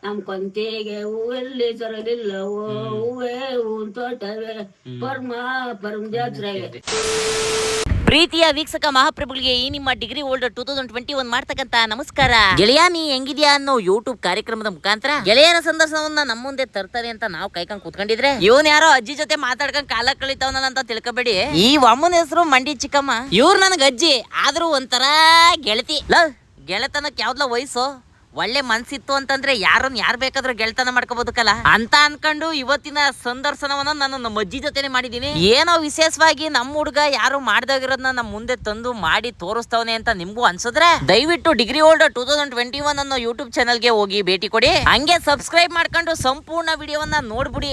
ನಮ್ ಕೊಂತೆಗೆ ಹೂವೆಲ್ಲಿ ಸರಲಿಲ್ಲವೋ ಹೂವೇ ಹೂವಿನ ತೋಟವೇ ಪರಮ ಜಾತ್ರೆಗೆ. ಪ್ರೀತಿಯ ವೀಕ್ಷಕ ಮಹಾಪ್ರಭುಗಳಿಗೆ ಈ ನಿಮ್ಮ ಡಿಗ್ರಿ ಓಲ್ಡ್ 2021 ಮಾಡ್ತಕ್ಕಂತ ನಮಸ್ಕಾರ. ಗೆಳೆಯ ನೀ ಹೆಂಗಿದ್ಯಾ ಅನ್ನೋ ಯೂಟ್ಯೂಬ್ ಕಾರ್ಯಕ್ರಮದ ಮುಖಾಂತರ ಗೆಳೆಯರ ಸಂದರ್ಶನವನ್ನ ನಮ್ಮ ಮುಂದೆ ತರ್ತಾರೆ ಅಂತ ನಾವು ಕೈಕೊಂಡ್ ಕೂತ್ಕೊಂಡಿದ್ರೆ ಇವನ್ ಯಾರೋ ಅಜ್ಜಿ ಜೊತೆ ಮಾತಾಡ್ಕೊಂಡ್ ಕಾಲ ಕಳಿತಾವನ ಅಂತ ತಿಳ್ಕೊಬೇಡಿ. ಈ ಅಮ್ಮನ ಹೆಸರು ಮಂಡಿ ಚಿಕ್ಕಮ್ಮ. ಇವ್ರು ನನಗ ಅಜ್ಜಿ ಆದ್ರೂ ಒಂಥರ ಗೆಳತಿ. ಗೆಳೆತನಕ್ ಯಾವ್ದ್ಲ ವಯಸ್ಸು ಒಳ್ಳೆ ಮನ್ಸಿತ್ತು ಅಂತಂದ್ರೆ ಯಾರ್ ಬೇಕಾದ್ರೂ ಗೆಳ್ತನ ಮಾಡ್ಕೋಬಹುದಕ್ಕಲ್ಲ ಅಂತ ಅನ್ಕೊಂಡು ಇವತ್ತಿನ ಸಂದರ್ಶನವನ್ನ ನಾನು ನಮ್ಮ ಅಜ್ಜಿ ಜೊತೆನೆ ಮಾಡಿದೀನಿ. ಏನೋ ವಿಶೇಷವಾಗಿ ನಮ್ಮ ಹುಡುಗ ಯಾರು ಮಾಡ್ದಾಗಿರೋದನ್ನ ನಮ್ಮ ಮುಂದೆ ತಂದು ಮಾಡಿ ತೋರಿಸ್ತವನೆ ಅಂತ ನಿಮ್ಗೂ ಅನ್ಸಿದ್ರೆ ದಯವಿಟ್ಟು ಡಿಗ್ರಿ ಓಲ್ಡ್ 2021 ಅನ್ನೋ ಯೂಟ್ಯೂಬ್ ಚಾನಲ್ಗೆ ಹೋಗಿ ಭೇಟಿ ಕೊಡಿ. ಹಂಗೆ ಸಬ್ಸ್ಕ್ರೈಬ್ ಮಾಡ್ಕೊಂಡು ಸಂಪೂರ್ಣ ವಿಡಿಯೋವನ್ನ ನೋಡ್ಬಿಡಿ.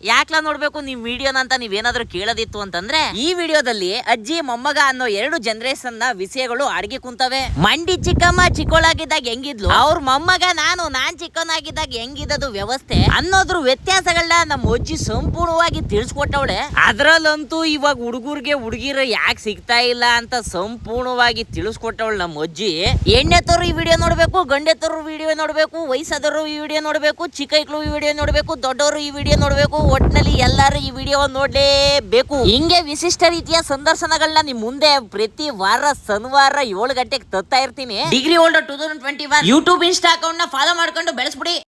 ಯಾಕ್ಲಾ ನೋಡ್ಬೇಕು ನೀವ್ ವಿಡಿಯೋನ ಅಂತ ನೀವೇನಾದ್ರೂ ಕೇಳೋದಿತ್ತು ಅಂತಂದ್ರೆ ಈ ವಿಡಿಯೋದಲ್ಲಿ ಅಜ್ಜಿ ಮೊಮ್ಮಗ ಅನ್ನೋ 2 ಜನರೇಷನ್ ನ ವಿಷಯಗಳು ಅಡಗಿ ಕುಂತವೆ. ಮಂಡಿ ಚಿಕ್ಕಮ್ಮ ಚಿಕ್ಕೋಳಾಗಿದ್ದಾಗ ಹೆಂಗಿದ್ಲು, ಅವ್ರ ಮೊಮ್ಮಗ ನಾನ್ ಚಿಕ್ಕವನಾಗಿದ್ದಾಗ ಹೆಂಗಿದ್ದು ವ್ಯವಸ್ಥೆ ಅನ್ನೋದ್ರ ವ್ಯತ್ಯಾಸಗಳನ್ನ ನಮ್ಮ ಅಜ್ಜಿ ಸಂಪೂರ್ಣವಾಗಿ ತಿಳಿಸ್ಕೊಟ್ಟವಳೆ. ಅದ್ರಲ್ಲಂತೂ ಇವಾಗ ಹುಡುಗರ್ಗೆ ಹುಡುಗಿರ ಯಾಕೆ ಸಿಗ್ತಾ ಇಲ್ಲ ಅಂತ ಸಂಪೂರ್ಣವಾಗಿ ತಿಳಿಸ್ಕೊಟ್ಟವಳು ನಮ್ಮ ಅಜ್ಜಿ. ಹೆಣ್ಣೆತ್ತರು ಈ ವಿಡಿಯೋ ನೋಡ್ಬೇಕು, ಗಂಡೆತ್ತರು ವಿಡಿಯೋ ನೋಡ್ಬೇಕು, ವಯಸ್ಸಾದವರು ಈ ವಿಡಿಯೋ ನೋಡ್ಬೇಕು, ಚಿಕ್ಕೈಕ್ಳು ಈ ವಿಡಿಯೋ ನೋಡ್ಬೇಕು, ದೊಡ್ಡವರು ಈ ವಿಡಿಯೋ ನೋಡ್ಬೇಕು. ಒಟ್ಟಿನಲ್ಲಿ ಎಲ್ಲರೂ ಈ ವಿಡಿಯೋ ನೋಡ್ಲೇಬೇಕು. ಹಿಂಗೆ ವಿಶಿಷ್ಟ ರೀತಿಯ ಸಂದರ್ಶನಗಳನ್ನ ನಿಮ್ ಮುಂದೆ ಪ್ರತಿ ವಾರ ಶನಿವಾರ 7 ಗಂಟೆಗೆ ತರ್ತಾ ಇರ್ತೀನಿ. Degree old 2021 YouTube insta account ನ ಫಾಲೋ ಮಾಡ್ಕೊಂಡು ಬೆಳೆಸ್ಬಿಡಿ.